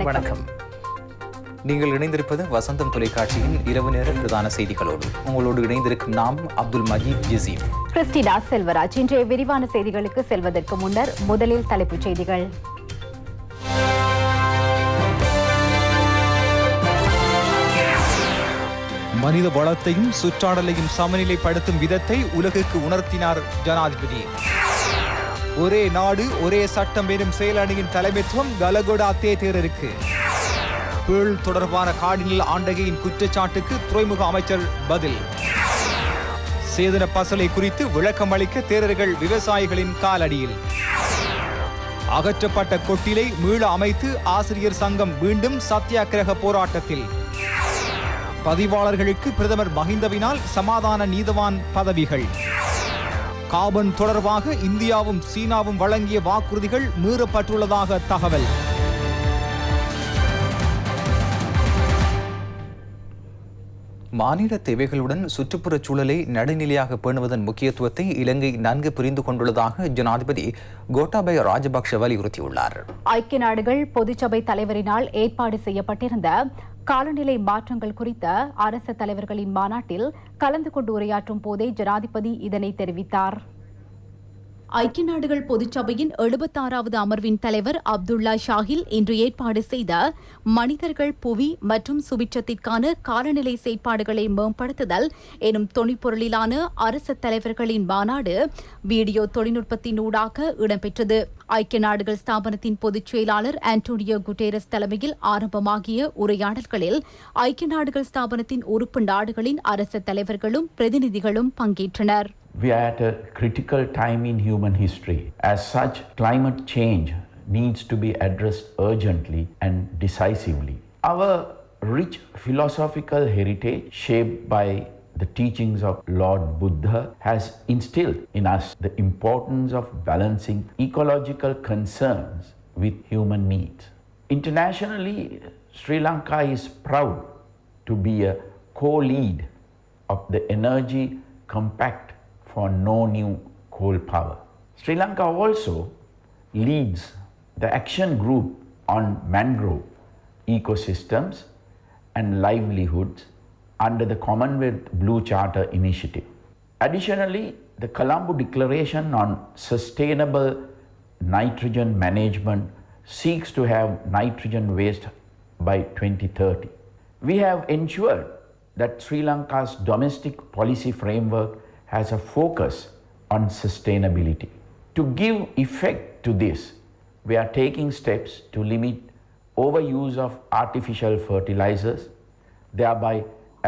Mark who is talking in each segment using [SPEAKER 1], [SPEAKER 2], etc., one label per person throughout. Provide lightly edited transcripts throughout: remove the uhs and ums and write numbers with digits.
[SPEAKER 1] வணக்கம். நீங்கள் இணைந்திருப்பது வசந்தம் தொலைக்காட்சியின் இரவு நேர பிரதான செய்திகளோடு. உங்களோடு இணைந்திருக்கும் நாம் அப்துல் மஜீத் ஜசீம்,
[SPEAKER 2] கிறிஸ்டினா செல்வராஜ். இன்றைய விரிவான செய்திகளுக்கு செல்வதற்கு முன்னர் முதலில் தலைப்புச் செய்திகள்.
[SPEAKER 3] மனித வளத்தையும் சுற்றாடலையும் சமநிலைப்படுத்தும் விதத்தை உலகுக்கு உணர்த்தினார் ஜனாதிபதி. ஒரே நாடு ஒரே சட்டம் எனும் செயலணியின் தலைமைத்துவம் கலகொடா தேரருக்கு. பேள் தொடர்பான காடிநில ஆண்டகையின் குற்றச்சாட்டுக்கு துறைமுக அமைச்சர் பதில். சேதன பசலை குறித்து விளக்கம் அளிக்க தேரர்கள் விவசாயிகளின் காலடியில். அகற்றப்பட்ட கொட்டிலை மீள அமைத்து ஆசிரியர் சங்கம் மீண்டும் சத்தியாகிரக போராட்டத்தில். பதிவாளர்களுக்கு பிரதமர் மஹிந்தவினால் சமாதான நீதவான் பதவிகள். கார்பன் தொடர்பாக இந்தியாவும் சீனாவும் வழங்கிய வாக்குறுதிகள் மீறப்பட்டுள்ளதாக தகவல்.
[SPEAKER 1] மாநில தேவைகளுடன் சுற்றுப்புறச் சூழலை நடுநிலையாக பேணுவதன் முக்கியத்துவத்தை இலங்கை நன்கு புரிந்து கொண்டுள்ளதாக ஜனாதிபதி கோட்டாபய ராஜபக்ஷ வலியுறுத்தியுள்ளார்.
[SPEAKER 2] ஐக்கிய நாடுகள் பொதுச்சபை தலைவரினால் ஏற்பாடு செய்யப்பட்டிருந்த காலநிலை மாற்றங்கள் குறித்த அரசு தலைவர்களின் மாநாட்டில் கலந்து கொண்டு உரையாற்றும் போதே ஜனாதிபதி இதனை தெரிவித்தார். ஐக்கிய நாடுகள் பொதுச்சபையின் 76வது அமர்வின் தலைவர் அப்துல்லா ஷாஹில் இன்று ஏற்பாடு செய்த மனிதர்கள் புவி மற்றும் சுபிட்சத்திற்கான காலநிலை செயற்பாடுகளை மேம்படுத்துதல் எனும் தொனிப்பொருளிலான அரசு தலைவர்களின் மாநாடு வீடியோ தொழில்நுட்பத்தினூடாக இடம்பெற்றது. ஐக்கிய நாடுகள் ஸ்தாபனத்தின் பொதுச் செயலாளர் ஆண்டோனியோ குட்டேரஸ் தலைமையில் ஆரம்பமாகிய உரையாடல்களில் ஐக்கிய நாடுகள் ஸ்தாபனத்தின் உறுப்பு நாடுகளின் அரசு தலைவர்களும் பிரதிநிதிகளும் பங்கேற்றனர்.
[SPEAKER 4] We are at a critical time in human history. As such, climate change needs to be addressed urgently and decisively. Our rich philosophical heritage, shaped by the teachings of Lord Buddha, has instilled in us the importance of balancing ecological concerns with human needs. Internationally, Sri Lanka is proud to be a co-lead of the Energy Compact for no new coal power. Sri Lanka also leads the action group on mangrove ecosystems and livelihoods under the Commonwealth Blue Charter initiative. Additionally, the Colombo Declaration on Sustainable Nitrogen Management seeks to have nitrogen waste by 2030. We have ensured that Sri Lanka's domestic policy framework has a focus on sustainability. To give effect to this, we are taking steps to limit overuse of artificial fertilizers, thereby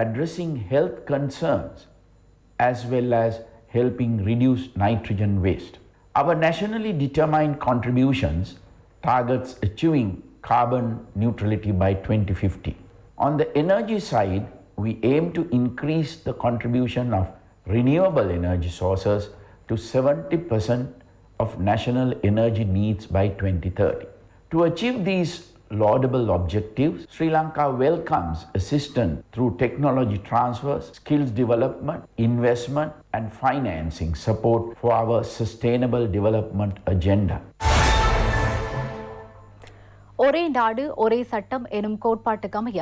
[SPEAKER 4] addressing health concerns as well as helping reduce nitrogen waste. Our nationally determined contributions targets achieving carbon neutrality by 2050. On the energy side, we aim to increase the contribution of renewable energy sources to 70% of national energy needs by 2030. To achieve these laudable objectives, Sri Lanka welcomes assistance through technology transfers, skills development, investment and financing support for our sustainable development agenda.
[SPEAKER 2] ஒரே நாடு ஒரே சட்டம் எனும் கோட்பாட்டுக்கமைய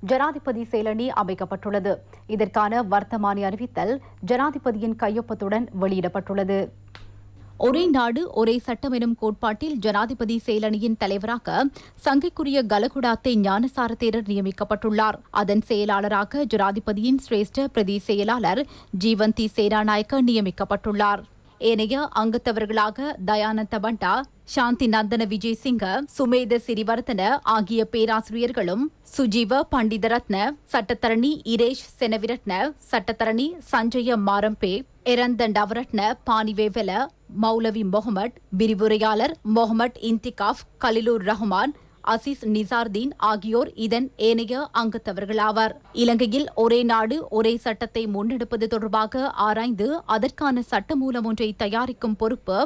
[SPEAKER 2] ஜனாதிபதி செயலணி அமைக்கப்பட்டுள்ளது. இதற்கான வர்த்தமானி அறிவித்தல் ஜனாதிபதியின் கையொப்பத்துடன் வெளியிடப்பட்டுள்ளது. ஒரே நாடு ஒரே சட்டம் எனும் கோட்பாட்டில் ஜனாதிபதி செயலணியின் தலைவராக சங்கைக்குரிய கலகுடாத்தை ஞானசார தேரர் நியமிக்கப்பட்டுள்ளார். அதன் செயலாளராக ஜனாதிபதியின் சிரேஷ்ட பிரதி செயலாளர் ஜீவந்தி சேனாநாயக்க நியமிக்கப்பட்டுள்ளார். ஏனைய அங்கத்தவர்களாக தயானந்த பண்டா, சாந்தி நந்தன விஜயசிங்க, சுமேத சிறிவர்தன ஆகிய பேராசிரியர்களும், சுஜீவ பண்டிதரத்ன, சட்டத்தரணி இரேஷ் செனவிரட்ன, சட்டத்தரணி சஞ்சய மாரம்பே, எரந்தன் டவரட்ன பானிவேவல, மௌலவி மொஹமட், விரிவுரையாளர் மொஹமட் இன்திகாஃப், கலிலூர் ரஹ்மான், அசீஸ் நிசார்தீன் ஆகியோர் இதன் ஏனைய அங்கத்தவர்களாவர். இலங்கையில் ஒரே நாடு ஒரே சட்டத்தை முன்னெடுப்பது தொடர்பாக ஆராய்ந்து அதற்கான சட்டமூலம் ஒன்றை தயாரிக்கும் பொறுப்பு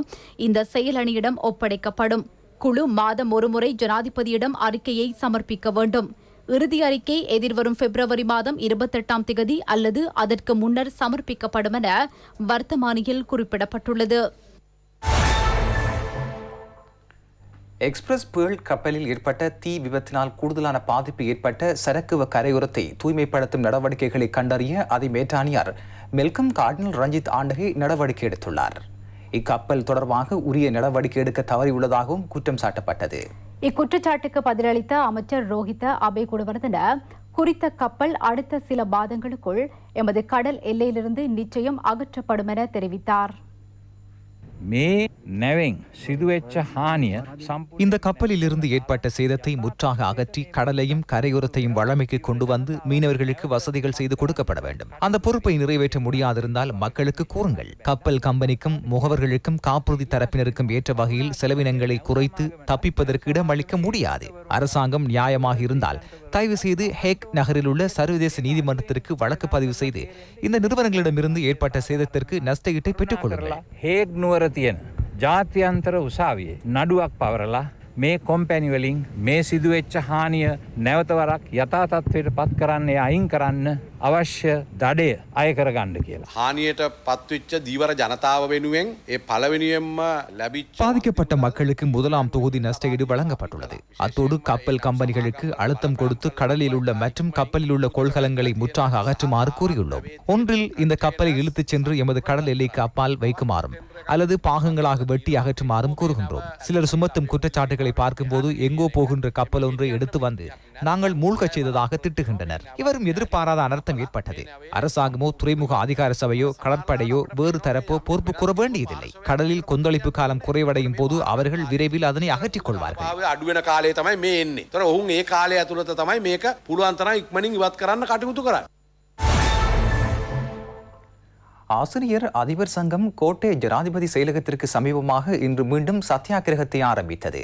[SPEAKER 2] இந்த செயலணியிடம் ஒப்படைக்கப்படும். குழு மாதம் ஒருமுறை ஜனாதிபதியிடம் அறிக்கையை சமர்ப்பிக்க வேண்டும். இறுதி அறிக்கை எதிர்வரும் பிப்ரவரி மாதம் 28ஆம் தேதி அல்லது அதற்கு முன்னர் சமர்ப்பிக்கப்படும் என வர்த்தமானியில் குறிப்பிடப்பட்டுள்ளது.
[SPEAKER 1] எக்ஸ்பிரஸ் பேர்ல் கப்பலில் ஏற்பட்ட தீ விபத்தினால் கூடுதலான பாதிப்பு ஏற்பட்ட சரக்கு கரையோரத்தை தூய்மைப்படுத்தும் நடவடிக்கைகளை கண்டறிய அதை மேற்றாணியார் மெல்கம் கார்டினல் ரஞ்சித் ஆண்டகை நடவடிக்கை எடுத்துள்ளார். இக்கப்பல் தொடர்பாக உரிய நடவடிக்கை எடுக்க தவறியுள்ளதாகவும் குற்றம் சாட்டப்பட்டது.
[SPEAKER 2] இக்குற்றச்சாட்டுக்கு பதிலளித்த அமைச்சர் ரோஹித அபேகுணவர்தன குறித்த கப்பல் அடுத்த சில மாதங்களுக்குள் எமது கடல் எல்லையிலிருந்து நிச்சயம் அகற்றப்படும் என தெரிவித்தார்.
[SPEAKER 3] இந்த கப்பலில் இருந்து ஏற்பட்ட சேதத்தை முற்றாக அகற்றி கடலையும் கரையோரத்தையும் வழமைக்கு கொண்டு வந்து மீனவர்களுக்கு வசதிகள் செய்து கொடுக்கப்பட வேண்டும். அந்த பொறுப்பை நிறைவேற்ற முடியாதிருந்தால் மக்களுக்கு கூறுங்கள். கப்பல் கம்பெனிக்கும் முகவர்களுக்கும் காப்புறுதி தரப்பினருக்கும் ஏற்ற வகையில் செலவினங்களை குறைத்து தப்பிப்பதற்கு இடமளிக்க முடியாது. அரசாங்கம் நியாயமாக இருந்தால் தயவு செய்து ஹேக் நகரில் உள்ள சர்வதேச நீதிமன்றத்திற்கு வழக்கு பதிவு செய்து இந்த நிறுவனங்களிடமிருந்து ஏற்பட்ட சேதத்திற்கு நஷ்டஈட்டை பெற்றுக் கொள்ளுங்கள்.
[SPEAKER 5] ජාත්‍යන්තර උසාවියේ නඩුවක් පවරලා මේ කොම්පැනි වලින් මේ සිදුවෙච්ච හානිය නැවතවරක් යථා තත්ත්වයට පත් කරන්න අයින් කරන්න අවශ්‍ය දඩය අය කරගන්න කියලා.
[SPEAKER 6] හානියට පත්වෙච්ච දීවර ජනතාව වෙනුවෙන් ඒ පළවෙනියෙන්ම ලැබිච්ච
[SPEAKER 3] பாதிக்கப்பட்ட மக்களுக்கு முதலாம் தொகுதி நஷ்டஈடு வழங்கப்பட்டுள்ளது. அத்தோடு கப்பல் கம்பெனிகளுக்கு அழுத்தம் கொடுத்து கடலில் உள்ள மற்றும் கப்பலில் உள்ள கொள்கலங்களை முற்றாக அகற்றுமாறு கூறியுள்ளோம். ஒன்றில் இந்த கப்பலை இழுத்துச் சென்று எமது கடல் எல்லைக்கு அப்பால் வைக்குமாறும் அல்லது பாகங்களாக வெட்டி அகற்றுமாறும் கூறுகின்றோம். சிலர் சுமத்தும் குற்றச்சாட்டுகளை பார்க்கும்போது எங்கோ போகின்ற கப்பல் ஒன்றை எடுத்து வந்து நாங்கள் மூழ்கச் செய்ததாக திட்டுகின்றனர். இவரும் எதிர்பாராத அனர்த்தம் ஏற்பட்டது. அரசாங்கமோ துறைமுக அதிகார சபையோ கடற்படையோ வேறு தரப்போ பொறுப்பு கூற வேண்டியதில்லை. கடலில் கொந்தளிப்பு காலம் குறைவடையும் போது அவர்கள் விரைவில் அதனை அகற்றிக் கொள்வார்கள்.
[SPEAKER 6] අඩුවෙන කාලය තමයි මේ එන්නේ. ඒතර ඔවුන් ඒ කාලය ඇතුළත තමයි මේක පුළුවන් තරම් ඉක්මනින් ඉවත් කරන්න කටයුතු කරන්නේ.
[SPEAKER 1] ஆசிரியர் அதிபர் சங்கம் கோட்டை ஜனாதிபதி செயலகத்திற்கு சமீபமாக இன்று மீண்டும் சத்தியாகிரகத்தை ஆரம்பித்தது.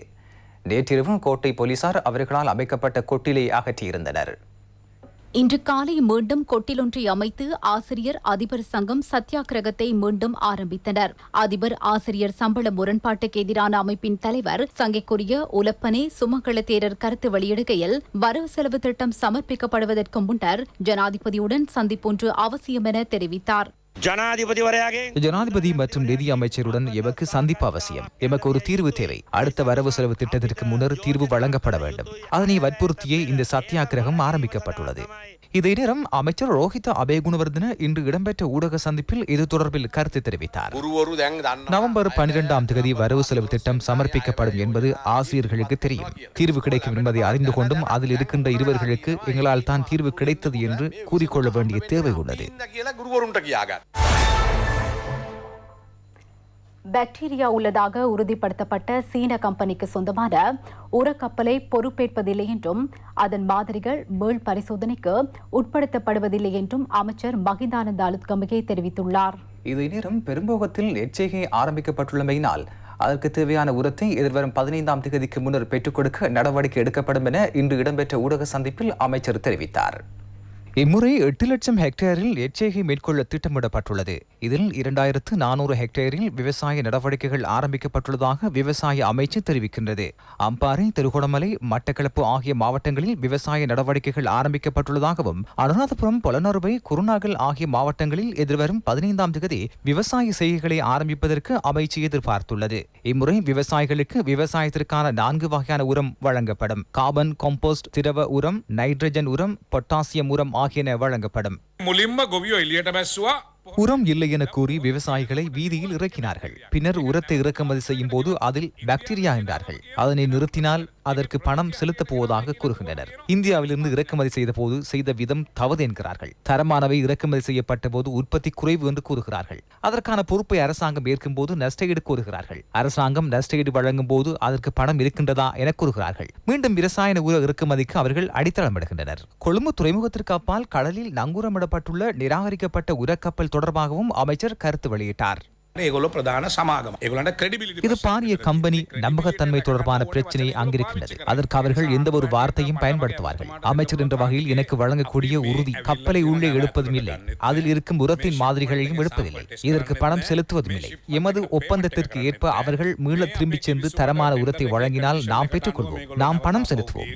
[SPEAKER 1] நேற்றிரவு கோட்டை போலீசார் அவர்களால் அமைக்கப்பட்ட கொட்டிலை அகற்றியிருந்தனர்.
[SPEAKER 2] இன்று காலை மீண்டும் கொட்டிலொன்றை அமைத்து ஆசிரியர் அதிபர் சங்கம் சத்தியாகிரகத்தை மீண்டும் ஆரம்பித்தனர். அதிபர் ஆசிரியர் சம்பள முரண்பாட்டுக்கு எதிரான அமைப்பின் தலைவர் சங்கைக்குரிய உலப்பனே சுமங்கல தேரர் கருத்து வெளியிடுகையில் வரவு செலவு திட்டம் சமர்ப்பிக்கப்படுவதற்கு முன்னர் ஜனாதிபதியுடன் சந்திப்பொன்று அவசியம் என தெரிவித்தார்.
[SPEAKER 3] ஜனாதிபதி மற்றும் நிதி அமைச்சருடன் எமக்கு சந்திப்பு அவசியம். எமக்கு ஒரு தீர்வு தேவை. அடுத்த வரவு செலவு திட்டத்திற்கு முன்னர் தீர்வு வழங்கப்பட வேண்டும். அதனை வற்புறுத்தியே இந்த சத்தியாகிரகம் ஆரம்பிக்கப்பட்டுள்ளது. இதே நேரம் அமைச்சர் ரோஹித அபேகுணவர்தன இன்று இடம்பெற்ற ஊடக சந்திப்பில் இது தொடர்பில் கருத்து தெரிவித்தார். நவம்பர் 12ஆம் தேதி வரவு செலவு திட்டம் சமர்ப்பிக்கப்படும் என்பது ஆசிரியர்களுக்கு தெரியும். தீர்வு கிடைக்கும் என்பதை அறிந்து கொண்டும் அதில் இருக்கின்ற இருவர்களுக்கு எங்களால் தான் தீர்வு கிடைத்தது என்று கூறிக்கொள்ள வேண்டிய தேவை உள்ளது.
[SPEAKER 2] பாக்டீரியா உள்ளதாக உறுதிப்படுத்தப்பட்ட சீன கம்பெனிக்கு சொந்தமான உரக்கப்பலை பொறுப்பேற்பதில்லை என்றும் அதன் மாதிரிகள் மீள் பரிசோதனைக்கு உட்படுத்தப்படுவதில்லை என்றும் அமைச்சர் மகிந்தானந்த அலுத்கமகே தெரிவித்துள்ளார்.
[SPEAKER 1] இதே நேரம் பெரும்போகத்தில் எச்சரிக்கை ஆரம்பிக்கப்பட்டுள்ளமையினால் அதற்கு தேவையான உரத்தை எதிர்வரும் 15ஆம் தேதிக்கு முன்னர் பெற்றுக் கொடுக்க நடவடிக்கை எடுக்கப்படும் என இன்று இடம்பெற்ற ஊடக சந்திப்பில் அமைச்சர் தெரிவித்தார். இம்முறை 8 லட்சம் ஹெக்டேரில் எச்சரிக்கை மேற்கொள்ள திட்டமிடப்பட்டுள்ளது. இதில் 2400 ஹெக்டேரில் விவசாய நடவடிக்கைகள் ஆரம்பிக்கப்பட்டுள்ளதாக விவசாய அமைச்சு தெரிவிக்கின்றது. அம்பாறை, திருகோணமலை, மட்டக்களப்பு ஆகிய மாவட்டங்களில் விவசாய நடவடிக்கைகள் ஆரம்பிக்கப்பட்டுள்ளதாகவும் அனுராதபுரம், பொலனறுவை, குருநாகல் ஆகிய மாவட்டங்களில் எதிர்வரும் 15ஆம் தேதி விவசாய செய்கைகளை ஆரம்பிப்பதற்கு அமைச்சு எதிர்பார்த்துள்ளது. இம்முறை விவசாயிகளுக்கு விவசாயத்திற்கான 4 வகையான உரம் வழங்கப்படும். கார்பன் காம்போஸ்ட், திரவ உரம், நைட்ரஜன் உரம், பொட்டாசியம் உரம் ஆகியன வழங்கப்படும். உரம் இல்லை என கூறி விவசாயிகளை வீதியில் இறக்கினார்கள். பின்னர் உரத்தை இறக்குமதி செய்யும் போது அதில் பாக்டீரியா என்றார்கள். அதனை நிறுத்தினால் அதற்கு பணம் செலுத்தப் போவதாக கூறுகின்றனர். இந்தியாவிலிருந்து இறக்குமதி செய்த போது செய்த விதம் தவறு என்கிறார்கள். தரமானவை இறக்குமதி செய்யப்பட்ட போது உற்பத்தி குறைவு என்று கூறுகிறார்கள். அதற்கான பொறுப்பை அரசாங்கம் ஏற்கும் போது நஷ்டஈடு கூறுகிறார்கள். அரசாங்கம் நஷ்டஈடு வழங்கும் போது அதற்கு பணம் இருக்கின்றதா என கூறுகிறார்கள். மீண்டும் ரசாயன உர இறக்குமதிக்கு அவர்கள் அடித்தளமிடுகின்றனர். கொழும்பு துறைமுகத்திற்கு அப்பால் கடலில் நங்கூரமிடப்பட்டுள்ள நிராகரிக்கப்பட்ட உரக்கப்பல் தொடர்பாகவும் அமைச்சர் கருத்து வெளியிட்டார். இது பாரிய கம்பெனி நம்பகத்தன்மை தொடர்பான பிரச்சனை அங்கிருக்கின்றது. அதற்கு அவர்கள் எந்த ஒரு வார்த்தையும் பயன்படுத்துவார்கள். அமைச்சர் என்ற வகையில் எனக்கு வழங்கக்கூடிய உறுதி கப்பலை உள்ளே எடுப்பதும் இல்லை, அதில் இருக்கும் உரத்தின் மாதிரிகளையும் எடுப்பதில்லை, இதற்கு பணம் செலுத்துவதும் இல்லை. எமது ஒப்பந்தத்திற்கு ஏற்ப அவர்கள் மீள திரும்பிச் சென்று தரமான உரத்தை வழங்கினால் நாம் பெற்றுக்கொள்வோம், நாம் பணம் செலுத்துவோம்.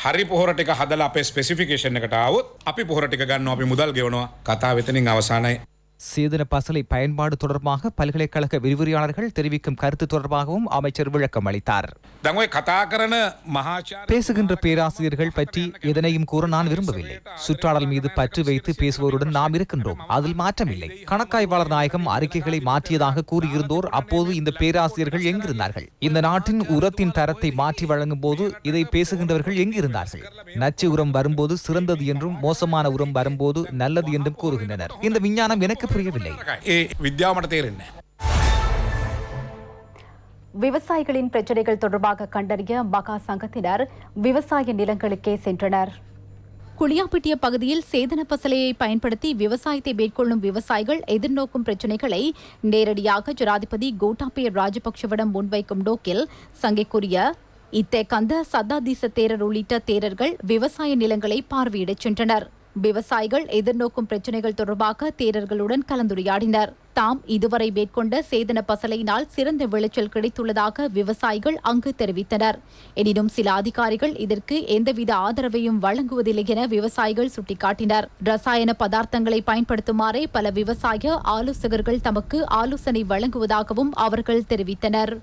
[SPEAKER 7] හරි පොහොර ටික හදලා අපේ ස්පෙසිෆිකේෂන් එකට ආවොත් අපි පොහොර ටික ගන්නවා, අපි මුදල් ගෙවනවා, කතාව එතනින් අවසానයි.
[SPEAKER 3] சேதன பசலை பயன்பாடு தொடர்பாக பல்கலைக்கழக விரிவுரையாளர்கள் தெரிவிக்கும் கருத்து தொடர்பாகவும் அமைச்சர் விளக்கம் அளித்தார். பேசுகின்ற பேராசிரியர்கள் பற்றி எதனையும் கூற நான் விரும்பவில்லை. சுற்றாடல் மீது பற்று வைத்து பேசுவோருடன் நாம் இருக்கின்றோம். அதில் மாற்றமில்லை. கணக்காய்வாளர் நாயகம் அறிக்கைகளை மாற்றியதாக கூறியிருந்தோர் அப்போது இந்த பேராசிரியர்கள் எங்கிருந்தார்கள்? இந்த நாட்டின் உரத்தின் தரத்தை மாற்றி வழங்கும் போது இதை பேசுகின்றவர்கள் எங்கிருந்தார்கள்? நச்சு உரம் வரும்போது சிறந்தது என்றும் மோசமான உரம் வரும்போது நல்லது என்றும் கூறுகின்றனர். இந்த விஞ்ஞானம் எனக்கு புரியவில்லை.
[SPEAKER 2] விவசாயிகளின் பிரச்சனைகள் தொடர்பாக கண்டறிய மகா சங்கத்தினர் விவசாய நிலங்களுக்கே சென்றனர். குளியாப்பிட்டிய பகுதியில் சேதன பசலையை பயன்படுத்தி விவசாயத்தை மேற்கொள்ளும் விவசாயிகள் எதிர்நோக்கும் பிரச்சினைகளை நேரடியாக ஜனாதிபதி கோட்டாபய ராஜபக்ஷவிடம் முன்வைக்கும் நோக்கில் சங்கைக்குரிய இத்தேகந்த சத்தாதீச தேரர் உள்ளிட்ட தேரர்கள் விவசாய நிலங்களை பார்வையிடச் சென்றனர். விவசாயிகள் எதிர்நோக்கும் பிரச்சினைகள் தொடர்பாக தேரர்களுடன் கலந்துரையாடினர். தாம் இதுவரை மேற்கொண்ட சேதன பசலையினால் சிறந்த விளைச்சல் கிடைத்துள்ளதாக விவசாயிகள் அங்கு தெரிவித்தனர். எனினும் சில அதிகாரிகள் இதற்கு எந்தவித ஆதரவையும் வழங்குவதில்லை என விவசாயிகள் சுட்டிக்காட்டினர். ரசாயன பதார்த்தங்களை பயன்படுத்துமாறே பல விவசாய ஆலோசகர்கள் தமக்கு ஆலோசனை வழங்குவதாகவும் அவர்கள் தெரிவித்தனர்.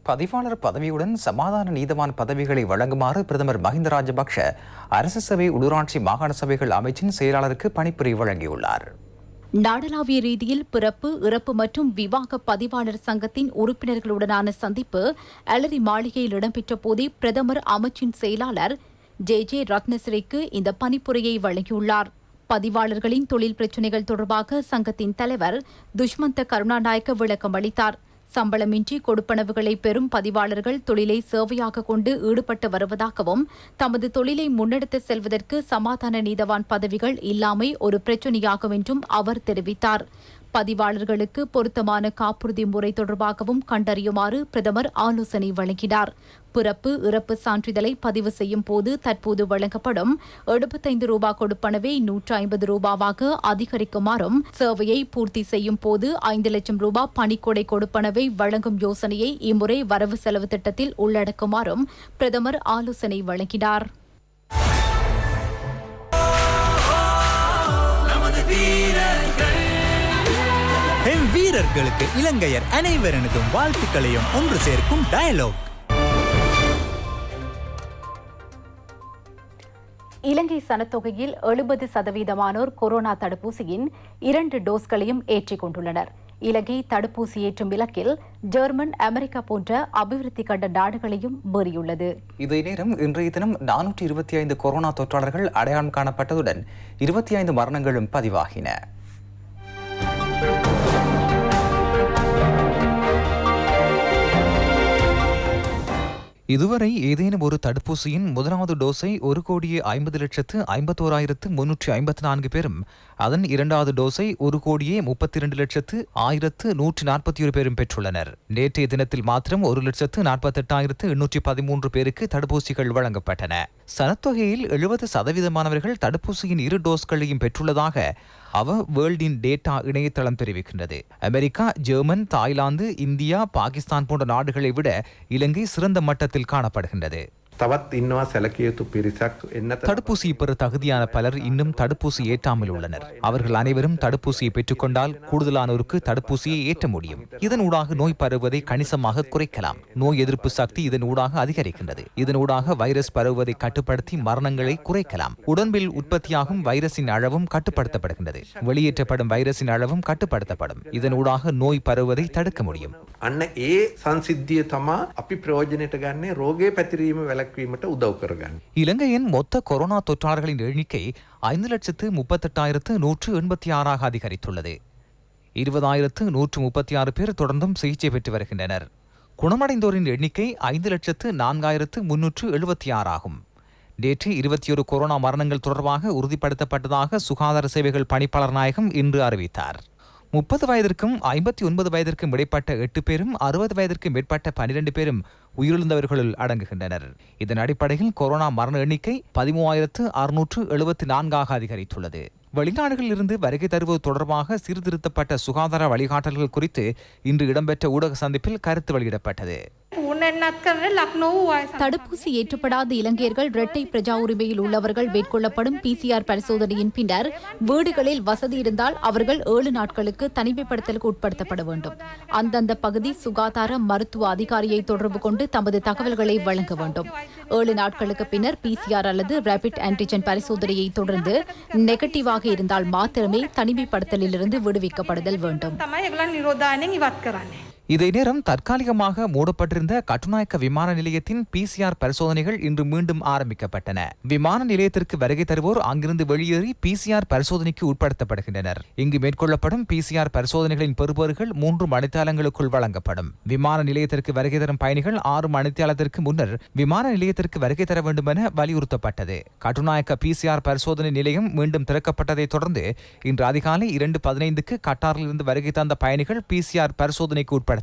[SPEAKER 1] பதிவாளர் பதவியுடன் சமாதான நீதவான் பதவிகளை வழங்குமாறு பிரதமர் மஹிந்த ராஜபக்ஷ அரசு சபை உள்ளூராட்சி மாகாண சபைகள் அமைச்சின் செயலாளருக்கு பணிப்புரை வழங்கியுள்ளார்.
[SPEAKER 2] நாடளாவிய ரீதியில் பிறப்பு, இறப்பு மற்றும் விவாக பதிவாளர் சங்கத்தின் உறுப்பினர்களுடனான சந்திப்பு அலரி மாளிகையில் இடம்பெற்ற போதே பிரதமர் அமைச்சின் செயலாளர் ஜே ரத்னசிறிக்கு இந்த பணிப்புரையை வழங்கியுள்ளார். பதிவாளர்களின் தொழில் பிரச்சினைகள் தொடர்பாக சங்கத்தின் தலைவர் துஷ்மந்த கருணாநாயக்க விளக்கம் அளித்தார். சம்பளமின்றி கொடுப்பனவுகளை பெறும் பதிவாளர்கள் தொழிலை சேவையாக கொண்டு ஈடுபட்டு வருவதாகவும் தமது தொழிலை முன்னெடுத்து செல்வதற்கு சமாதான நீதவான் பதவிகள் இல்லாமை ஒரு பிரச்சினையாகும் என்றும் அவர் தெரிவித்தார். பதிவாளர்களுக்கு பொருத்தமான காப்புறுதி முறை தொடர்பாகவும் கண்டறியுமாறு பிரதமர் ஆலோசனை வழங்கினார். பிறப்பு, இறப்பு சான்றிதழை பதிவு செய்யும் போது தற்போது வழங்கப்படும் 75 ரூபாய் கொடுப்பனவை 150 ரூபாவாக அதிகரிக்குமாறும், சேவையை பூர்த்தி செய்யும் போது 5 லட்சம் ரூபாய் பணிக்கொடை கொடுப்பனவை வழங்கும் யோசனையை இம்முறை வரவு செலவு திட்டத்தில் உள்ளடக்குமாறும் பிரதமர் ஆலோசனை வழங்கினார்.
[SPEAKER 7] வீரர்களுக்கு இலங்கையர் அனைவரனதும் வாழ்த்துக்களையும் ஒன்று சேர்க்கும் டயலாக்.
[SPEAKER 2] இலங்கை சனத்தொகையில் 70% கொரோனா தடுப்பூசியின் 2 டோஸ்களையும் ஏற்றிக் கொண்டுள்ளனர். இலங்கை தடுப்பூசி ஏற்றும் இலக்கில் ஜெர்மன், அமெரிக்கா போன்ற அபிவிருத்தி கண்ட நாடுகளையும் மீறியுள்ளது.
[SPEAKER 1] இதே நேரம் இன்றைய தினம் 425 கொரோனா தொற்றாளர்கள் அடையாளம் காணப்பட்டதுடன் 25 மரணங்களும் பதிவாகின.
[SPEAKER 3] இதுவரை ஏதேனும் ஒரு தடுப்பூசியின் முதலாவது டோஸை 1,50,51,354 பேரும், அதன் இரண்டாவது டோஸை 1,32,10,141 பேரும் பெற்றுள்ளனர். நேற்றைய தினத்தில் மாத்திரம் 1,48,813 பேருக்கு தடுப்பூசிகள் வழங்கப்பட்டன. சனத்தொகையில் 70% தடுப்பூசியின் 2 டோஸ்களையும் பெற்றுள்ளதாக அவர் வேர்ல்டின் டேட்டா இணையதளம் தெரிவிக்கின்றது. America, German, Thailand, India, Pakistan போன்ற நாடுகளை விட இலங்கை சிறந்த மட்டத்தில் காணப்படுகின்றது. தடுப்பூசி பெற தகுதியான பலர் இன்னும் தடுப்பூசி ஏற்றாமல் உள்ளனர். அவர்கள் அனைவரும் தடுப்பூசியை பெற்றுக்கொண்டால் கூடுதலானோருக்கு தடுப்பூசியை ஏற்ற முடியும். இதனூடாக நோய் பரவுவதை கணிசமாக குறைக்கலாம். நோய் எதிர்ப்பு சக்தி இதனூடாக அதிகரிக்கின்றது. இதனூடாக வைரஸ் பரவுவதை கட்டுப்படுத்தி மரணங்களை குறைக்கலாம். உடம்பில் உற்பத்தியாகும் வைரஸின் அளவும் கட்டுப்படுத்தப்படுகின்றது. வெளியேற்றப்படும் வைரஸின் அளவும் கட்டுப்படுத்தப்படும். இதனூடாக நோய் பரவுவதை தடுக்க முடியும். இலங்கையின் மொத்த கொரோனா தொற்றாளர்களின் எண்ணிக்கை 5,38,186 அதிகரித்துள்ளது. 20,136 பேர் தொடர்ந்தும் சிகிச்சை பெற்று வருகின்றனர். குணமடைந்தோரின் எண்ணிக்கை 5,04,376 ஆகும். நேற்று 21 கொரோனா மரணங்கள் தொடர்பாக உறுதிப்படுத்தப்பட்டதாக சுகாதார சேவைகள் பணிப்பாளர் நாயகம் இன்று அறிவித்தார். 30 வயதிற்கும் 59 வயதிற்கும் இடைப்பட்ட 8 பேரும் 60 வயதிற்கும் மேற்பட்ட 12 பேரும் உயிரிழந்தவர்களுள் அடங்குகின்றனர். இதன் அடிப்படையில் கொரோனா மரண எண்ணிக்கை 13,674 அதிகரித்துள்ளது. வெளிநாடுகளில் இருந்து வருகை தருவது தொடர்பாக சீர்திருத்தப்பட்ட சுகாதார வழிகாட்டல்கள் குறித்து இன்று இடம்பெற்ற ஊடக சந்திப்பில் கருத்து வெளியிடப்பட்டது.
[SPEAKER 2] தடுப்பூசி ஏற்றப்படாத இலங்கையர்கள் இரட்டை பிரஜா உரிமையில் உள்ளவர்கள் மேற்கொள்ளப்படும் பிசிஆர் பரிசோதனையின் பின்னர் வீடுகளில் வசதி இருந்தால் அவர்கள் 7 நாட்களுக்கு தனிமைப்படுத்தலுக்கு உட்படுத்தப்பட வேண்டும். அந்தந்த பகுதி சுகாதார மருத்துவ அதிகாரியை தொடர்பு கொண்டு தமது தகவல்களை வழங்க வேண்டும். 7 நாட்களுக்கு பின்னர் பிசிஆர் அல்லது ரேபிட் ஆன்டிஜென் பரிசோதனையை தொடர்ந்து நெகட்டிவாக இருந்தால் மாத்திரமே தனிமைப்படுத்தலிலிருந்து விடுவிக்கப்படுதல் வேண்டும்.
[SPEAKER 3] இதே நேரம் தற்காலிகமாக மூடப்பட்டிருந்த கட்டுநாயக்க விமான நிலையத்தின் பிசிஆர் பரிசோதனைகள் இன்று மீண்டும் ஆரம்பிக்கப்பட்டன. விமான நிலையத்திற்கு வருகை தருவோர் அங்கிருந்து வெளியேறி பிசிஆர் பரிசோதனைக்கு உட்படுத்தப்படுகின்றனர். இங்கு மேற்கொள்ளப்படும் பிசிஆர் பரிசோதனைகளின் பெறுபவர்கள் 3 மணித்தியாலங்களுக்குள் வழங்கப்படும். விமான நிலையத்திற்கு வருகை தரும் பயணிகள் 6 மணித்தியாலத்திற்கு முன்னர் விமான நிலையத்திற்கு வருகை தர வேண்டும் என வலியுறுத்தப்பட்டது. கட்டுநாயக்க பிசிஆர் பரிசோதனை நிலையம் மீண்டும் திறக்கப்பட்டதை தொடர்ந்து இன்று அதிகாலை 2:15க்கு கட்டாரில் இருந்து வருகை தந்த பயணிகள் பிசிஆர் பரிசோதனைக்கு உட்படுத்தப்பட்டனர்.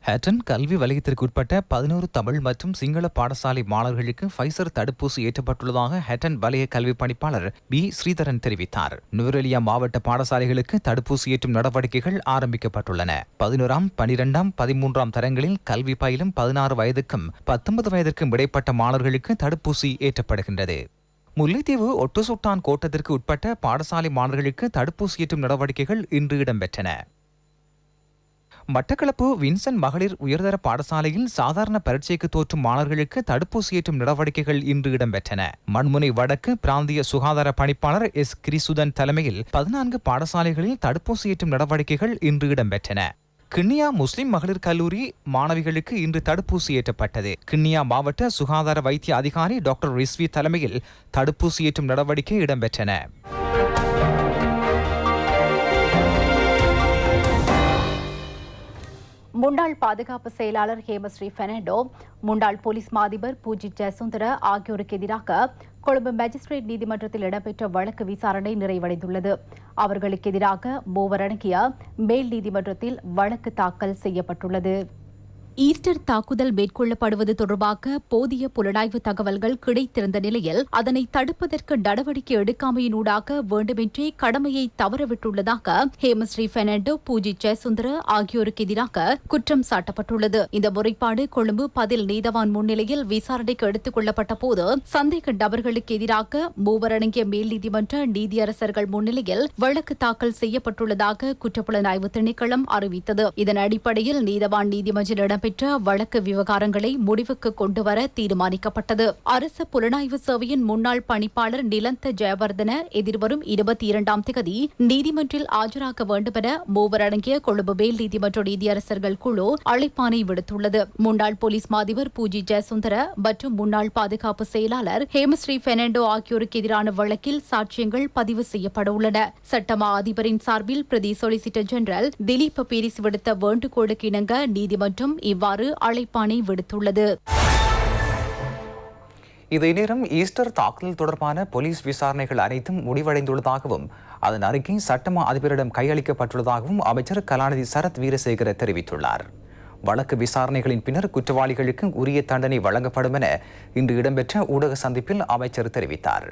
[SPEAKER 3] ஹேட்டன் கல்வி வலயத்திற்கு உட்பட்ட 11 தமிழ் மற்றும் சிங்கள பாடசாலை மாணவர்களுக்கு ஃபைசர் தடுப்பூசி ஏற்றப்பட்டுள்ளதாக ஹேட்டன் வலய கல்வி பணிப்பாளர் பி ஸ்ரீதரன் தெரிவித்தார். நுவரெலியா மாவட்ட பாடசாலைகளுக்கு தடுப்பூசி ஏற்றும் நடவடிக்கைகள் ஆரம்பிக்கப்பட்டுள்ளன. 11ஆம், 12ஆம், 13ஆம் தரங்களில் கல்வி பயிலும் 16 வயதுக்கும் 19 வயதிற்கும் இடைப்பட்ட மாணவர்களுக்கு தடுப்பூசி ஏற்றப்படுகின்றது. முல்லைத்தீவு ஒட்டுசுட்டான் கோட்டத்திற்கு உட்பட்ட பாடசாலை மாணவர்களுக்கு தடுப்பூசி ஏற்றும் நடவடிக்கைகள் இன்று இடம்பெற்றன. மட்டக்களப்பு வின்சன் மகளிர் உயர்தர பாடசாலையில் சாதாரண பரீட்சைக்கு தோற்றும் மாணவர்களுக்கு தடுப்பூசி ஏற்றும் நடவடிக்கைகள் இன்று இடம்பெற்றன. மண்முனை வடக்கு பிராந்திய சுகாதார பணிப்பாளர் எஸ் கிரிசுதன் தலைமையில் 14 பாடசாலைகளில் தடுப்பூசி ஏற்றும் நடவடிக்கைகள் இன்று இடம்பெற்றன. கிண்ணியா முஸ்லிம் மகளிர் கல்லூரி மாணவிகளுக்கு இன்று தடுப்பூசி ஏற்றப்பட்டது. கிண்ணியா மாவட்ட சுகாதார வைத்திய அதிகாரி டாக்டர் ரிஸ்வி தலைமையில் தடுப்பூசி ஏற்றும் நடவடிக்கை இடம்பெற்றன.
[SPEAKER 2] முன்னாள் பாதுகாப்பு செயலாளர் ஹேமஸ்ரீ பெர்னாண்டோ, முன்னாள் போலீஸ் மாதிபர் பூஜித் ஜெயசுந்தர ஆகியோருக்கு எதிராக கொழும்பு மேஜிஸ்ட்ரேட் நீதிமன்றத்தில் இடம்பெற்ற வழக்கு விசாரணை நிறைவடைந்துள்ளது. அவர்களுக்கு எதிராக 3 அடங்கிய மேல் நீதிமன்றத்தில் வழக்கு தாக்கல் செய்யப்பட்டுள்ளது. ஈஸ்டர் தாக்குதல் மேற்கொள்ளப்படுவது தொடர்பாக போதிய புலனாய்வு தகவல்கள் கிடைத்திருந்த நிலையில் அதனை தடுப்பதற்கு நடவடிக்கை எடுக்காமையினூடாக வேண்டுமென்றே கடமையை தவறவிட்டுள்ளதாக ஹேமஸ்ரீ பெர்னாண்டோ, பூஜித் ஜெயசுந்தர ஆகியோருக்கு எதிராக குற்றம் சாட்டப்பட்டுள்ளது. இந்த முறைப்பாடு கொழும்பு பதில் நீதவான் முன்னிலையில் விசாரணைக்கு எடுத்துக் கொள்ளப்பட்ட போது சந்தேக நபர்களுக்கு எதிராக 3 அடங்கிய மேல் நீதிமன்ற நீதியரசர்கள் முன்னிலையில் வழக்கு தாக்கல் செய்யப்பட்டுள்ளதாக குற்றப்புலனாய்வு திணைக்களம் அறிவித்தது. இதன் அடிப்படையில் நீதவான் நீதிமன்றில் இடம்பெற்ற வழக்கு விவகாரங்களை முடிவுக்கு கொண்டுவர தீர்மானிக்கப்பட்டது. அரசு புலனாய்வு சேவையின் முன்னாள் பணிப்பாளர் நிலந்த ஜெயவர்தன எதிர்வரும் 22ஆம் தேதி நீதிமன்றில் ஆஜராக வேண்டும் என 3 அடங்கிய கொழும்பு மேல் நீதிமன்ற நீதியரசர்கள் குழு அழைப்பாணை விடுத்துள்ளது. முன்னாள் போலீஸ் மாதிபர் பூஜித் ஜெயசுந்தர மற்றும் முன்னாள் பாதுகாப்பு செயலாளர் ஹேமஸ்ரீ பெர்னாண்டோ ஆகியோருக்கு எதிரான வழக்கில் சாட்சியங்கள் பதிவு செய்யப்பட உள்ளன. சட்டமா அதிபரின் சார்பில் பிரதி சொலிசிட்டர் ஜெனரல் திலீப் பீரிஸ் விடுத்த வேண்டுகோளுக்கு இணங்க நீதிமன்றம் இவ்வாறு அழைப்பாணை விடுத்துள்ளது.
[SPEAKER 1] இதே நேரம் ஈஸ்டர் தாக்குதல் தொடர்பான போலீஸ் விசாரணைகள் அனைத்தும் முடிவடைந்துள்ளதாகவும் அதன் அறிக்கை சட்டமா அதிபரிடம் கையளிக்கப்பட்டுள்ளதாகவும் அமைச்சர் கலாநிதி சரத் வீரசேகர தெரிவித்துள்ளார். வழக்கு விசாரணைகளின் பின்னர் குற்றவாளிகளுக்கு உரிய தண்டனை வழங்கப்படும் என இன்று இடம்பெற்ற ஊடக சந்திப்பில் அமைச்சர் தெரிவித்தார்.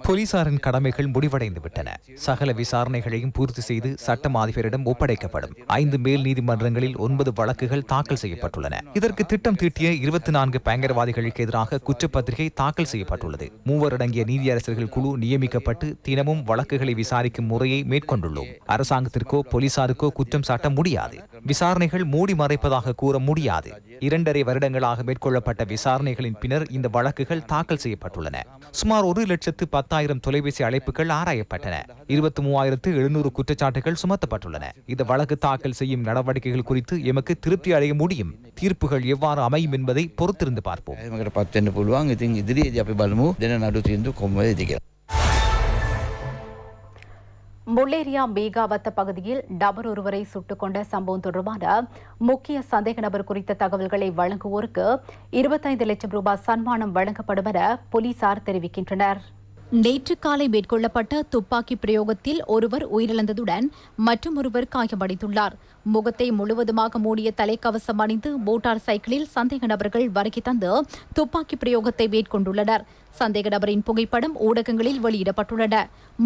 [SPEAKER 3] போலீசாரின் கடமைகள் முடிவடைந்து விட்டன. சகல விசாரணைகளையும் பூர்த்தி செய்து சட்டம் அதிபரிடம் ஒப்படைக்கப்படும். 5 மேல் நீதிமன்றங்களில் 9 வழக்குகள் தாக்கல் செய்யப்பட்டுள்ளன. இதற்கு திட்டம் தீட்டிய 24 பயங்கரவாதிகளுக்கு எதிராக குற்றப்பத்திரிகை தாக்கல் செய்யப்பட்டுள்ளது. 3 அடங்கிய நீதியரசர்கள் குழு நியமிக்கப்பட்டு தினமும் வழக்குகளை விசாரிக்கும் முறையை மேற்கொண்டுள்ளோம். அரசாங்கத்திற்கோ போலீசாருக்கோ குற்றம் சாட்ட முடியாது. விசாரணைகள் மூடி மறைப்பதாக கூற முடியாது. 2.5 வருடங்களாக மேற்கொள்ளப்பட்ட விசாரணைகளின் பின்னர் இந்த வழக்குகள் தாக்கல் செய்யப்பட்டுள்ளன. சுமார் 1,10,000 தொலைபேசி அழைப்புகள் ஆராயப்பட்டன. 23,700 குற்றச்சாட்டுகள் சுமத்தப்பட்டுள்ளன. இந்த வழக்கு தாக்கல் செய்யும் நடவடிக்கைகள் குறித்து எமக்கு திருப்தி அடைய முடியும். தீர்ப்புகள் எவ்வாறு அமையும் என்பதை பொறுத்திருந்து பார்ப்போம்.
[SPEAKER 2] முல்லேரியா மேகாவத்த பகுதியில் நபர் ஒருவரை சுட்டுக் கொண்ட சம்பவம் தொடர்பான முக்கிய சந்தேக நபர் குறித்த தகவல்களை வழங்குவோருக்கு 25 லட்சம் ரூபாய் சன்மானம் வழங்கப்படும் என போலீசார் தெரிவிக்கின்றனர். நேற்று காலை மேற்கொள்ளப்பட்ட துப்பாக்கி பிரயோகத்தில் ஒருவர் உயிரிழந்ததுடன் மற்றும் ஒருவர் காயமடைந்துள்ளார். முகத்தை முழுவதுமாக மூடிய தலைக்கவசம் அணிந்து மோட்டார் சைக்கிளில் சந்தேக நபர்கள் வருகை தந்து துப்பாக்கி பிரயோகத்தை மேற்கொண்டுள்ளனர். சந்தேக நபரின் புகைப்படம் ஊடகங்களில் வெளியிடப்பட்டுள்ளன.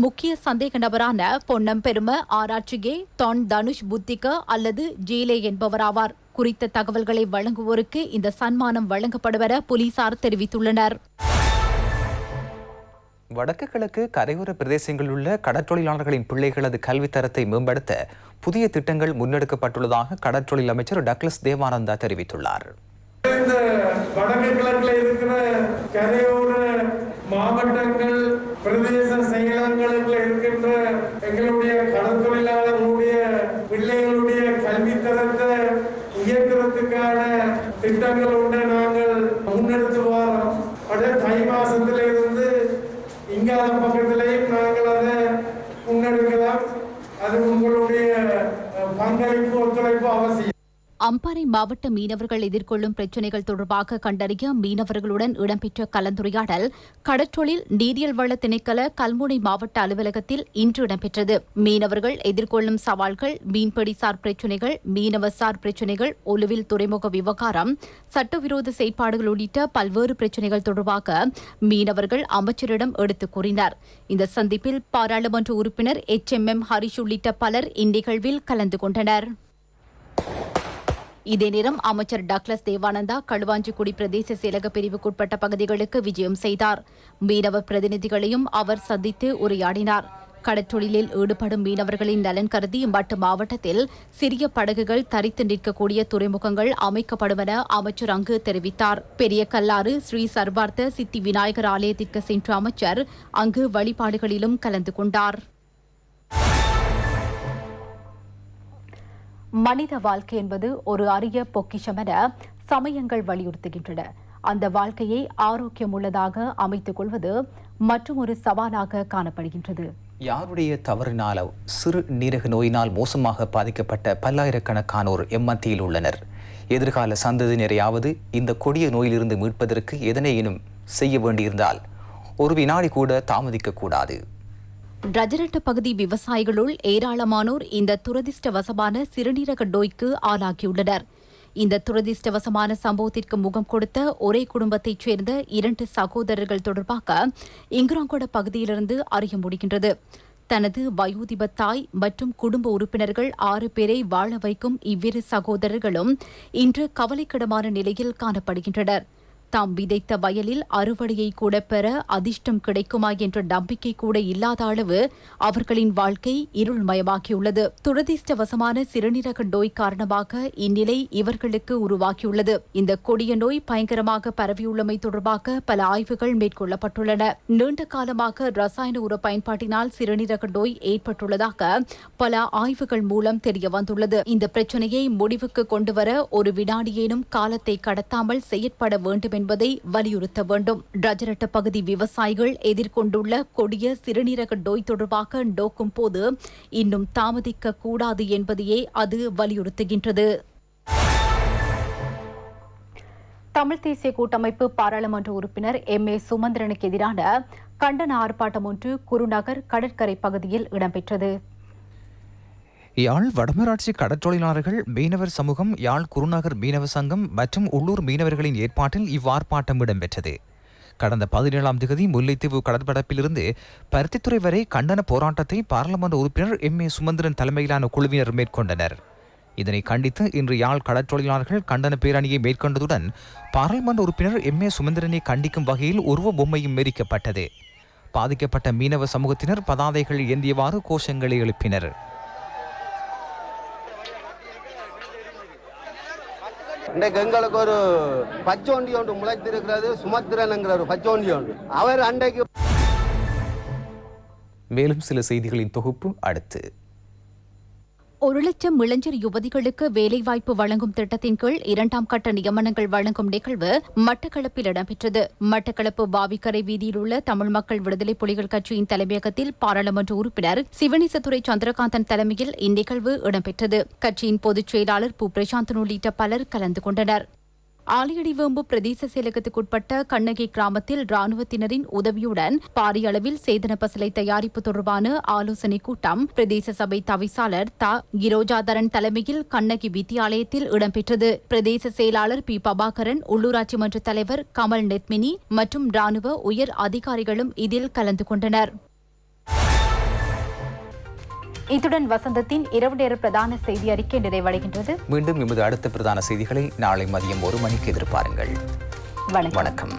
[SPEAKER 2] முக்கிய சந்தேக நபரான பொன்னம் பெரும ஆராய்ச்சிகே தொன் தனுஷ் புத்திக அல்லது ஜீலே என்பவராவார். குறித்த தகவல்களை வழங்குவோருக்கு இந்த சன்மானம் வழங்கப்படும் என போலீசார் தெரிவித்துள்ளனர்.
[SPEAKER 1] வடக்கு கிழக்கு கரையோர பிரதேசங்களில் உள்ள கடற்றொழிலாளர்களின் பிள்ளைகளது கல்வித்தரத்தை மேம்படுத்த புதிய திட்டங்கள் முன்னெடுக்கப்பட்டுள்ளதாக கடற்றொழில் அமைச்சர் டக்ளஸ் தேவானந்தா தெரிவித்துள்ளார்.
[SPEAKER 8] இந்த வடக்கு கிழக்கில் இருக்கிற கரையோர மாவட்டங்கள் பிரதேச செயலகங்களில் இருக்கின்ற எங்களுடைய கடற்தொழிலாளர்களுடைய பிள்ளைகளுடைய கல்வித்தரத்தை உயர்த்துறதுக்கான திட்டங்கள் ஒன்றை நாங்கள் முன்னெடுத்து வரோம். தை மாசத்துல இருந்து இங்கால பக்கத்திலையும் நாங்கள் அதை முன்னெடுக்கலாம். அது உங்களுடைய பங்களிப்பு ஒத்துழைப்பு அவசியம்.
[SPEAKER 2] அம்பாறை மாவட்ட மீனவர்கள் எதிர்கொள்ளும் பிரச்சினைகள் தொடர்பாக கண்டறிய மீனவர்களுடன் இடம்பெற்ற கலந்துரையாடல் கடற்றொழில் நீரியல் வள திணைக்கள கல்முனை மாவட்ட அலுவலகத்தில் இன்று இடம்பெற்றது. மீனவர்கள் எதிர்கொள்ளும் சவால்கள், மீன்பிடிசார் பிரச்சினைகள், மீனவசார் பிரச்சினைகள், ஒலுவில் துறைமுக விவகாரம், சட்டவிரோத செயற்பாடுகள் உள்ளிட்ட பல்வேறு பிரச்சினைகள் தொடர்பாக மீனவர்கள் அமைச்சரிடம் எடுத்துக் கூறினர். இந்த சந்திப்பில் பாராளுமன்ற உறுப்பினர் HMM ஹரிஷ் உள்ளிட்ட பலர் இந்நிகழ்வில் கலந்து கொண்டனர். இதே நேரம் அமைச்சர் டக்ளஸ் தேவானந்தா களுவாஞ்சிக்குடி பிரதேச செயலக பிரிவுக்குட்பட்ட பகுதிகளுக்கு விஜயம் செய்தார். மீனவ பிரதிநிதிகளையும் அவர் சந்தித்து உரையாடினார். கடற்றொழிலில் ஈடுபடும் மீனவர்களின் நலன் கருதி மட்டு மாவட்டத்தில் சிறிய படகுகள் தரித்து நிற்கக்கூடிய துறைமுகங்கள் அமைக்கப்படும் என அமைச்சர் அங்கு தெரிவித்தார். பெரிய கல்லாறு ஸ்ரீ சர்வார்த்த சித்தி விநாயகர் ஆலயத்திற்கு சென்ற அமைச்சர் அங்கு வழிபாடுகளிலும் கலந்து கொண்டார். மனித வாழ்க்கை என்பது ஒரு அரிய பொக்கிஷம் என சமயங்கள் வலியுறுத்துகின்றன. அந்த வாழ்க்கையை ஆரோக்கியமுள்ளதாக அமைத்துக் கொள்வது மற்றும் ஒரு சவாலாக காணப்படுகின்றது.
[SPEAKER 1] யாருடைய தவறினாலோ சிறுநீரக நோயினால் மோசமாக பாதிக்கப்பட்ட பல்லாயிரக்கணக்கானோர் எம்மத்தியில் உள்ளனர். எதிர்கால சந்ததியினரையாவது இந்த கொடிய நோயிலிருந்து மீட்பதற்கு எதனையினும் செய்ய வேண்டியிருந்தால் ஒரு வினாடி கூட தாமதிக்கக்கூடாது.
[SPEAKER 2] ரஜரட்ட பகுதி விவசாயிகளுள் ஏராளமானோர் இந்த துரதிர்ஷ்டவசமான சிறுநீரக நோய்க்கு ஆளாகியுள்ளனர். இந்த துரதிர்ஷ்டவசமான சம்பவத்திற்கு முகம் கொடுத்த ஒரே குடும்பத்தைச் சேர்ந்த 2 சகோதரர்கள் தொடர்பாக இங்குராங்கொட பகுதியிலிருந்து அறிய முடிகின்றது. தனது வயோதிப தாய் மற்றும் குடும்ப உறுப்பினர்கள் 6 பேரை வாழ வைக்கும் இவ்விரு சகோதரர்களும் இன்று கவலைக்கிடமான நிலையில் காணப்படுகின்றனர். தாம் விதைத்த வயலில் அறுவடையை கூட பெற அதிர்ஷ்டம் கிடைக்குமா என்ற நம்பிக்கை கூட இல்லாத அளவு அவர்களின் வாழ்க்கை இருள்மயமாகியுள்ளது. துரதிர்ஷ்டவசமான சிறுநீரக நோய் காரணமாக இந்நிலை இவர்களுக்கு உருவாகியுள்ளது. இந்த கொடிய நோய் பயங்கரமாக பரவியுள்ளமை தொடர்பாக பல ஆய்வுகள் மேற்கொள்ளப்பட்டுள்ளன. நீண்ட காலமாக ரசாயன உர பயன்பாட்டினால் சிறுநீரக நோய் ஏற்பட்டுள்ளதாக பல ஆய்வுகள் மூலம் தெரியவந்துள்ளது. இந்த பிரச்சினையை முடிவுக்கு கொண்டுவர ஒரு வினாடியேனும் காலத்தை கடத்தாமல் செயற்பட வேண்டும் என்பதை வலியுறுத்த வேண்டும். ரஜரட்ட பகுதி விவசாயிகள் எதிர்கொண்டுள்ள கொடிய சிறுநீரக நோய் தொடர்பாக நோக்கும் போது இன்னும் தாமதிக்க கூடாது என்பதையே அது வலியுறுத்துகின்றது. தமிழ் தேசிய கூட்டமைப்பு பாராளுமன்ற உறுப்பினர் MA சுமந்திரனுக்கு எதிரான கண்டன ஆர்ப்பாட்டம் ஒன்று குருநகர் கடற்கரை பகுதியில் இடம்பெற்றது.
[SPEAKER 3] யாழ் வடமராட்சி கடற்றொழிலாளர்கள் மீனவர் சமூகம், யாழ் குருநகர் மீனவ சங்கம் மற்றும் உள்ளூர் மீனவர்களின் ஏற்பாட்டில் இவ்வார்ப்பாட்டம் இடம்பெற்றது. கடந்த 17ஆம் தேதி முல்லைத்தீவு கடற்பரப்பிலிருந்து பருத்தித்துறை வரை கண்டன போராட்டத்தை பாராளுமன்ற உறுப்பினர் MA சுமந்திரன் தலைமையிலான குழுவினர் மேற்கொண்டனர். இதனை கண்டித்து இன்று யாழ் கடற்றொழிலாளர்கள் கண்டன பேரணியை மேற்கொண்டதுடன் பாராளுமன்ற உறுப்பினர் MA சுமந்திரனை கண்டிக்கும் வகையில் உருவ பொம்மையும் எரிக்கப்பட்டது. பாதிக்கப்பட்ட மீனவ சமூகத்தினர் பதாதைகள் ஏந்தியவாறு கோஷங்களை எழுப்பினர்.
[SPEAKER 9] இன்றைக்கு எங்களுக்கு ஒரு பச்சோண்டி ஒன்று முளைத்திருக்கிறது. சுமத்திரன்ங்கிற ஒரு பச்சோண்டி ஒன்று அவர் அன்றைக்கு.
[SPEAKER 1] மேலும் சில செய்திகளின் தொகுப்பு அடுத்து.
[SPEAKER 2] 1 லட்சம் இளைஞர் யுவதிகளுக்கு வேலைவாய்ப்பு வழங்கும் திட்டத்தின் கீழ் 2ஆம் கட்ட நியமனங்கள் வழங்கும் நிகழ்வு மட்டக்களப்பில் இடம்பெற்றது. மட்டக்களப்பு பாவிக்கரை வீதியில் உள்ள தமிழ் மக்கள் விடுதலை புலிகள் கட்சியின் தலைமையகத்தில் பாராளுமன்ற உறுப்பினர் சிவனேசதுரை சந்திரகாந்தன் தலைமையில் இந்நிகழ்வு இடம்பெற்றது. கட்சியின் பொதுச் செயலாளர் பு. பிரசாந்தன் உள்ளிட்ட பலர் கலந்து கொண்டனர். ஆலியடிவேம்பு பிரதேச செயலகத்துக்குட்பட்ட கண்ணகி கிராமத்தில் ராணுவத்தினரின் உதவியுடன் பாரிய அளவில் சேதன பசலை தயாரிப்பு தொடர்பான ஆலோசனைக் கூட்டம் பிரதேச சபை தவிசாளர் த. கிரோஜாதரன் தலைமையில் கண்ணகி வித்தியாலயத்தில் இடம்பெற்றது. பிரதேச செயலாளர் பி. பிரபாகரன், உள்ளூராட்சி மன்ற தலைவர் கமல் நெத்மினி மற்றும் ராணுவ உயர் அதிகாரிகளும் இதில் கலந்து கொண்டனர். இத்துடன் வசந்தத்தின் இரவு நேர பிரதான செய்தி அறிக்கை நிறைவடைகின்றது.
[SPEAKER 1] மீண்டும் எமது அடுத்த பிரதான செய்திகளை நாளை மதியம் 1 மணிக்கு எதிர்பாருங்கள்.
[SPEAKER 2] வணக்கம்.